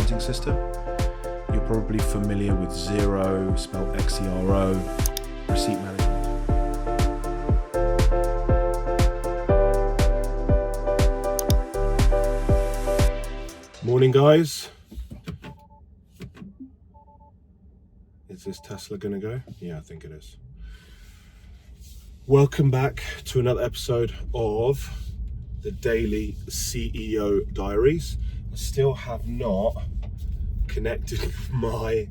accounting system. You're probably familiar with Xero, spelled Xero, receipt management. Morning, guys. Is this Tesla gonna go? Yeah, I think it is. Welcome back to another episode of the daily CEO Diaries. I still have not connected my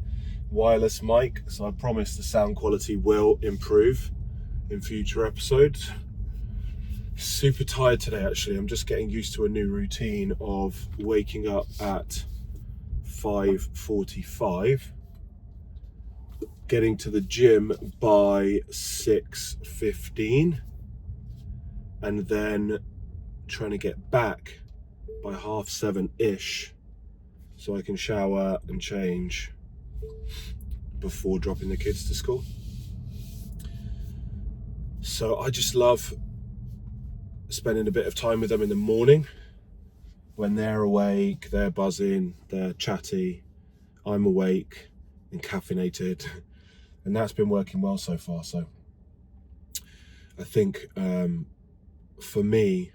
wireless mic, so I promise the sound quality will improve in future episodes. Super tired today, actually. I'm just getting used to a new routine of waking up at 5:45, getting to the gym by 6:15, and then trying to get back by 7:30-ish so I can shower and change before dropping the kids to school. So I just love spending a bit of time with them in the morning when they're awake, they're buzzing, they're chatty, I'm awake and caffeinated, and that's been working well so far. So I think for me,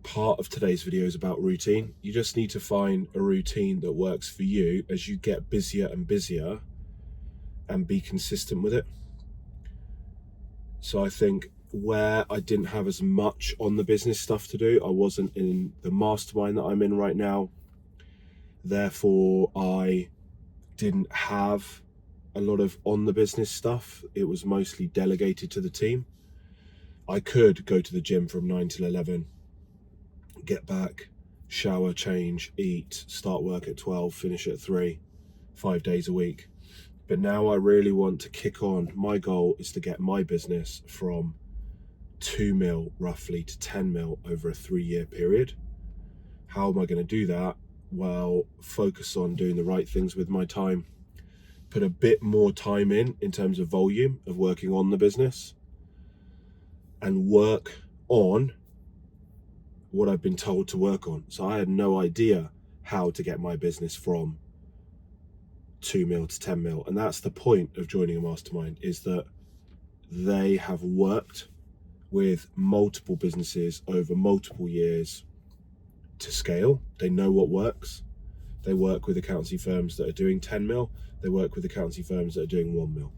part of today's video is about routine. You just need to find a routine that works for you as you get busier and busier, and be consistent with it. So I think where I didn't have as much on the business stuff to do, I wasn't in the mastermind that I'm in right now. Therefore, I didn't have a lot of on the business stuff. It was mostly delegated to the team. I could go to the gym from 9 till 11, get back, shower, change, eat, start work at 12, finish at 3, 5 days a week. But now I really want to kick on. My goal is to get my business from 2 mil roughly to 10 mil over a 3-year period. How am I going to do that? Well, focus on doing the right things with my time. Put a bit more time in terms of volume of working on the business, and work on what I've been told to work on. So I had no idea how to get my business from 2 mil to 10 mil. And that's the point of joining a mastermind, is that they have worked with multiple businesses over multiple years to scale. They know what works. They work with accountancy firms that are doing 10 mil. They work with accountancy firms that are doing 1 mil.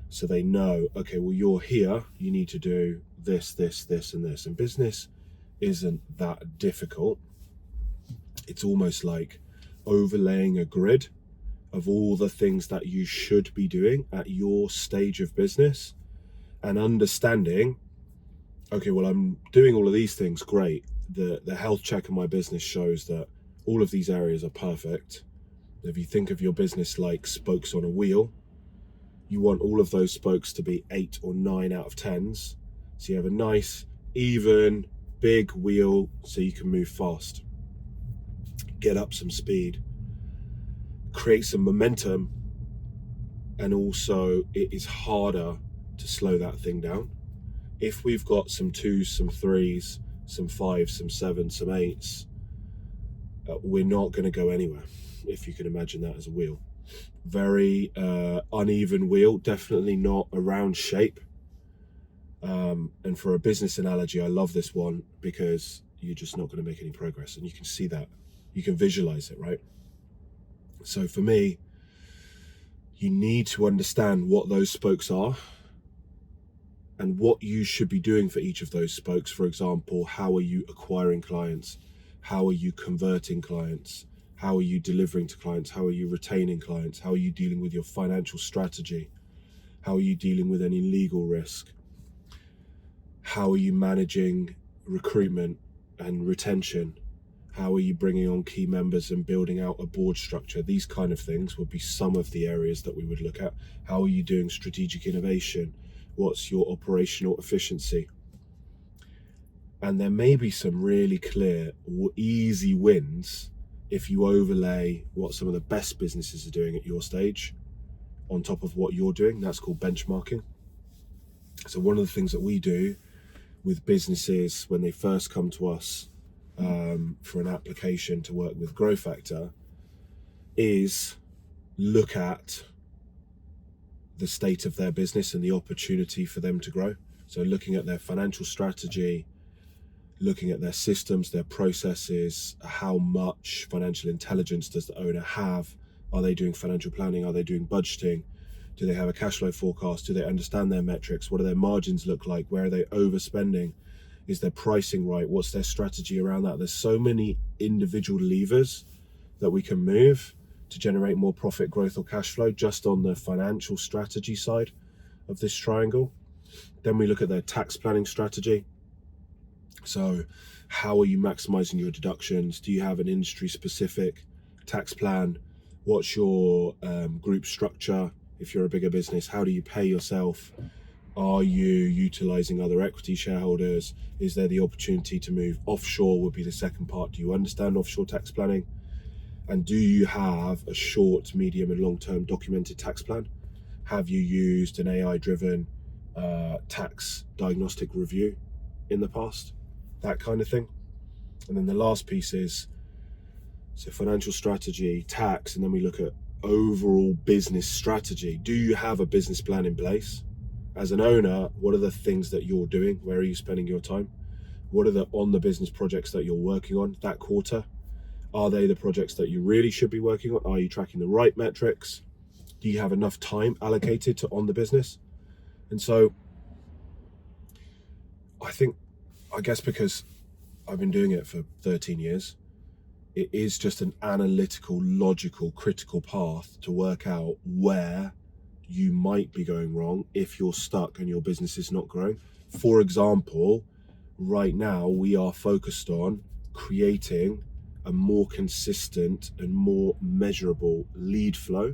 So they know, okay, well, you're here, you need to do this, this, this, and this. And business isn't that difficult. It's almost like overlaying a grid of all the things that you should be doing at your stage of business, and understanding, okay, well, I'm doing all of these things, great. The health check in my business shows that all of these areas are perfect. If you think of your business like spokes on a wheel, you want all of those spokes to be 8 or 9 out of 10s. So you have a nice, even, big wheel so you can move fast, get up some speed, create some momentum, and also it is harder to slow that thing down. If we've got some 2s, some 3s, some 5s, some 7s, some 8s, we're not going to go anywhere, if you can imagine that as a wheel. Very uneven wheel, definitely not a round shape. And for a business analogy, I love this one because you're just not going to make any progress, and you can see that, you can visualize it, right? So for me, you need to understand what those spokes are and what you should be doing for each of those spokes. For example, how are you acquiring clients? How are you converting clients? How are you delivering to clients? How are you retaining clients? How are you dealing with your financial strategy? How are you dealing with any legal risk? How are you managing recruitment and retention? How are you bringing on key members and building out a board structure? These kind of things would be some of the areas that we would look at. How are you doing strategic innovation? What's your operational efficiency? And there may be some really clear, easy wins if you overlay what some of the best businesses are doing at your stage on top of what you're doing. That's called benchmarking. So one of the things that we do with businesses when they first come to us for an application to work with Growth Factor is look at the state of their business and the opportunity for them to grow. So looking at their financial strategy, looking at their systems, their processes, how much financial intelligence does the owner have? Are they doing financial planning? Are they doing budgeting? Do they have a cash flow forecast? Do they understand their metrics? What do their margins look like? Where are they overspending? Is their pricing right? What's their strategy around that? There's so many individual levers that we can move to generate more profit, growth, or cash flow just on the financial strategy side of this triangle. Then we look at their tax planning strategy. So how are you maximizing your deductions? Do you have an industry specific tax plan? What's your group structure? If you're a bigger business, how do you pay yourself? Are you utilizing other equity shareholders? Is there the opportunity to move offshore would be the second part. Do you understand offshore tax planning? And do you have a short, medium and long-term documented tax plan? Have you used an AI-driven tax diagnostic review in the past? That kind of thing. And then the last piece is, so financial strategy, tax, and then we look at overall business strategy. Do you have a business plan in place? As an owner, what are the things that you're doing? Where are you spending your time? What are the on the business projects that you're working on that quarter? Are they the projects that you really should be working on? Are you tracking the right metrics? Do you have enough time allocated to on the business? And so I guess because I've been doing it for 13 years, it is just an analytical, logical, critical path to work out where you might be going wrong if you're stuck and your business is not growing. For example, right now we are focused on creating a more consistent and more measurable lead flow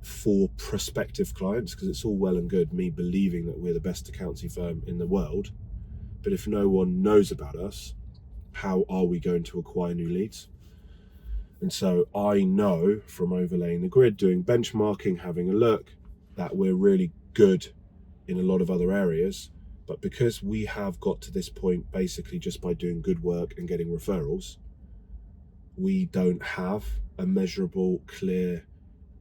for prospective clients, because it's all well and good me believing that we're the best accountancy firm in the world, but if no one knows about us, how are we going to acquire new leads? And so I know from overlaying the grid, doing benchmarking, having a look, that we're really good in a lot of other areas. But because we have got to this point basically just by doing good work and getting referrals, we don't have a measurable, clear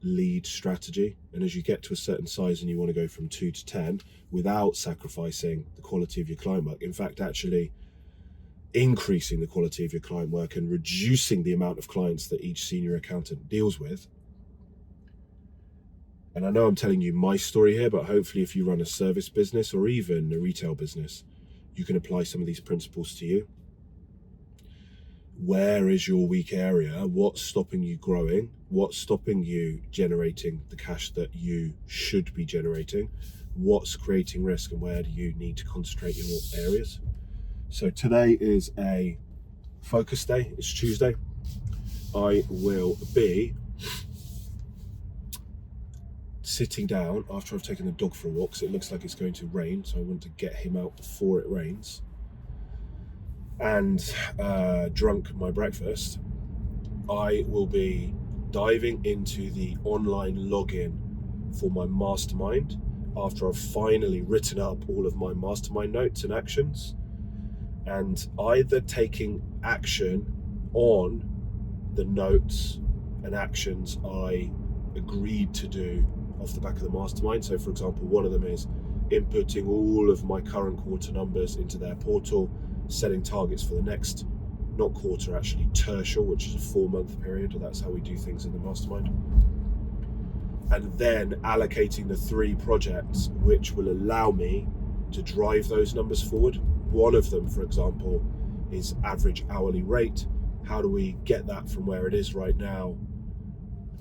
lead strategy. And as you get to a certain size and you want to go from 2 to 10 without sacrificing the quality of your client work, in fact, actually increasing the quality of your client work and reducing the amount of clients that each senior accountant deals with. And I know I'm telling you my story here, but hopefully if you run a service business or even a retail business, you can apply some of these principles to you. Where is your weak area? What's stopping you growing? What's stopping you generating the cash that you should be generating? What's creating risk, and where do you need to concentrate your areas? So today is a focus day. It's Tuesday. I will be sitting down after I've taken the dog for a walk, because it looks like it's going to rain, so I want to get him out before it rains, and drunk my breakfast. I will be diving into the online login for my mastermind after I've finally written up all of my mastermind notes and actions, and either taking action on the notes and actions I agreed to do off the back of the mastermind. So for example, one of them is inputting all of my current quarter numbers into their portal, setting targets for the next, not quarter, actually tertial, which is a 4-month period. That's how we do things in the mastermind. And then allocating the 3 projects which will allow me to drive those numbers forward. One of them, for example, is average hourly rate. How do we get that from where it is right now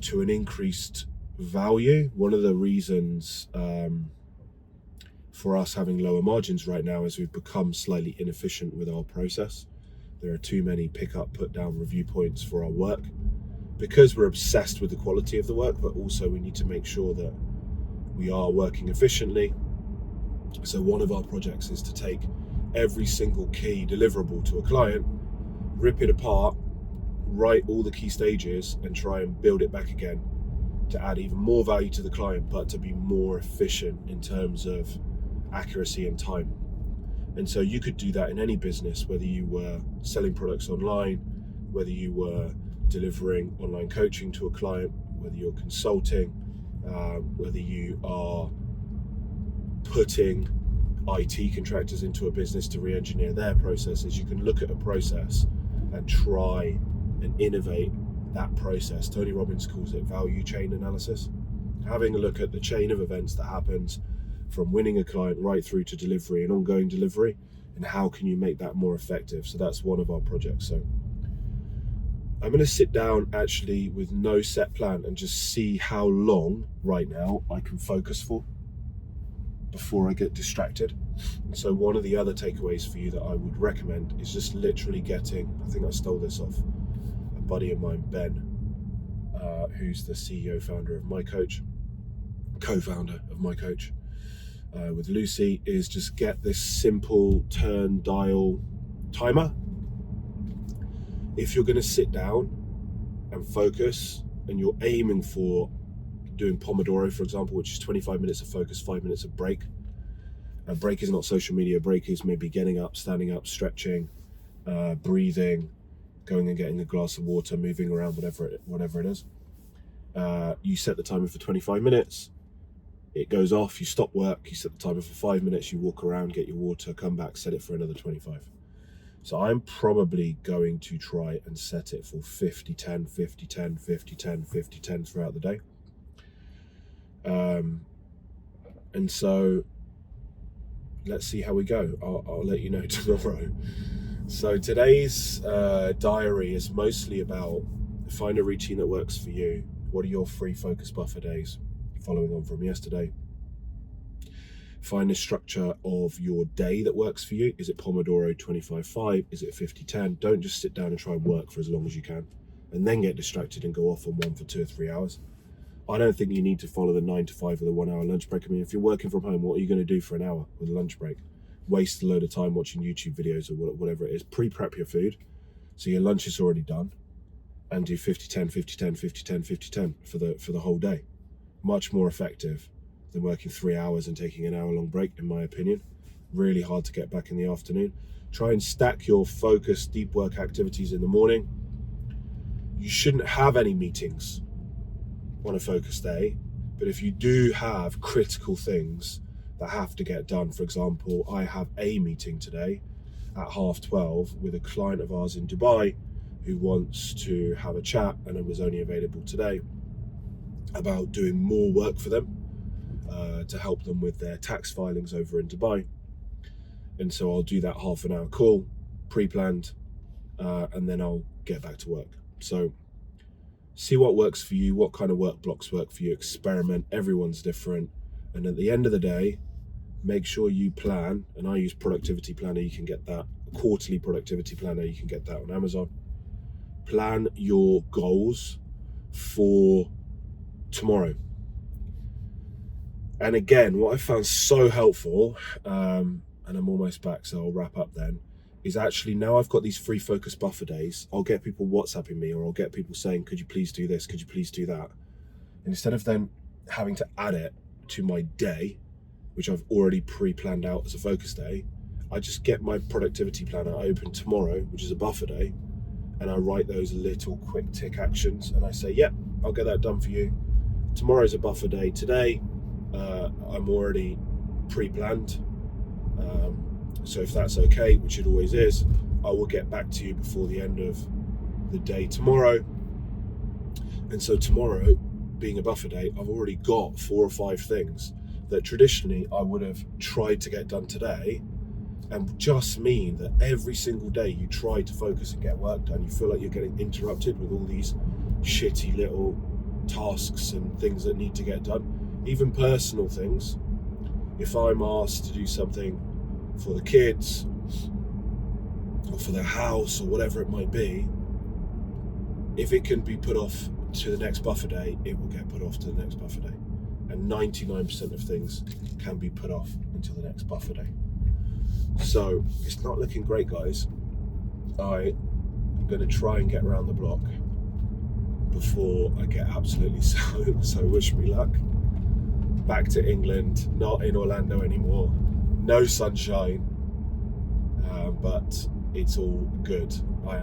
to an increased value? One of the reasons for us having lower margins right now is we've become slightly inefficient with our process. There are too many pick up, put down review points for our work, because we're obsessed with the quality of the work, but also we need to make sure that we are working efficiently. So one of our projects is to take every single key deliverable to a client, rip it apart, write all the key stages, and try and build it back again to add even more value to the client, but to be more efficient in terms of accuracy and time. And so you could do that in any business, whether you were selling products online, whether you were delivering online coaching to a client, whether you're consulting, whether you are putting IT contractors into a business to re-engineer their processes, you can look at a process and try and innovate that process. Tony Robbins calls it value chain analysis. Having a look at the chain of events that happens from winning a client right through to delivery and ongoing delivery, and how can you make that more effective. So that's one of our projects. So I'm going to sit down actually with no set plan and just see how long right now I can focus for before I get distracted. And so one of the other takeaways for you that I would recommend is just literally getting, I think I stole this off a buddy of mine, Ben, who's the CEO founder of My Coach, co-founder of My Coach, with Lucy, is just get this simple turn dial timer. If you're going to sit down and focus and you're aiming for doing Pomodoro, for example, which is 25 minutes of focus, 5 minutes of break. A break is not social media. A break is maybe getting up, standing up, stretching, breathing, going and getting a glass of water, moving around, whatever it is. You set the timer for 25 minutes. It goes off. You stop work. You set the timer for 5 minutes. You walk around, get your water, come back, set it for another 25. So I'm probably going to try and set it for 50, 10, 50, 10, 50, 10, 50, 10 throughout the day. And so let's see how we go. I'll let you know tomorrow. So today's diary is mostly about find a routine that works for you. What are your free focus buffer days? Following on from yesterday. Find a structure of your day that works for you. Is it Pomodoro 25-5? Is it 50-10? Don't just sit down and try and work for as long as you can and then get distracted and go off on one for 2 or 3 hours. I don't think you need to follow the 9 to 5 with a 1 hour lunch break. I mean, if you're working from home, what are you going to do for an hour with a lunch break? Waste a load of time watching YouTube videos or whatever it is. Pre-prep your food so your lunch is already done, and do 50-10, 50-10, 50-10, 50-10 for the whole day. Much more effective than working 3 hours and taking an hour long break, in my opinion. Really hard to get back in the afternoon. Try and stack your focus deep work activities in the morning. You shouldn't have any meetings on a focus day, but if you do have critical things that have to get done, for example, I have a meeting today at 12:30 with a client of ours in Dubai who wants to have a chat, and it was only available today, about doing more work for them to help them with their tax filings over in Dubai. And so I'll do that half an hour call, pre-planned, and then I'll get back to work. So see what works for you, what kind of work blocks work for you, experiment, everyone's different. And at the end of the day, make sure you plan, and I use Productivity Planner, you can get that, Quarterly Productivity Planner, you can get that on Amazon. Plan your goals for tomorrow. And again, what I found so helpful, and I'm almost back, so I'll wrap up then, is actually now I've got these free focus buffer days, I'll get people WhatsApping me, or I'll get people saying, could you please do this? Could you please do that? And instead of then having to add it to my day, which I've already pre-planned out as a focus day, I just get my productivity planner open tomorrow, which is a buffer day, and I write those little quick tick actions, and I say, yep, I'll get that done for you. Tomorrow's a buffer day. Today, I'm already pre-planned. So if that's okay, which it always is, I will get back to you before the end of the day tomorrow. And so tomorrow, being a buffer day, I've already got 4 or 5 things that traditionally I would have tried to get done today, and just mean that every single day you try to focus and get work done, you feel like you're getting interrupted with all these shitty little tasks and things that need to get done. Even personal things. If I'm asked to do something for the kids or for their house or whatever it might be, if it can be put off to the next buffer day, it will get put off to the next buffer day. And 99% of things can be put off until the next buffer day. So it's not looking great, guys. I am going to try and get around the block before I get absolutely so wish me luck. Back to England, not in Orlando anymore, no sunshine, but it's all good. I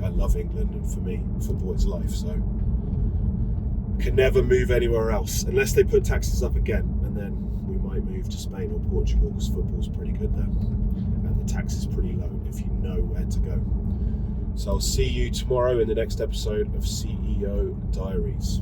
love England, and for me, football is life. So can never move anywhere else unless they put taxes up again, and then we might move to Spain or Portugal because football's pretty good there, and the tax is pretty low if you know where to go. So I'll see you tomorrow in the next episode of CEO Diaries.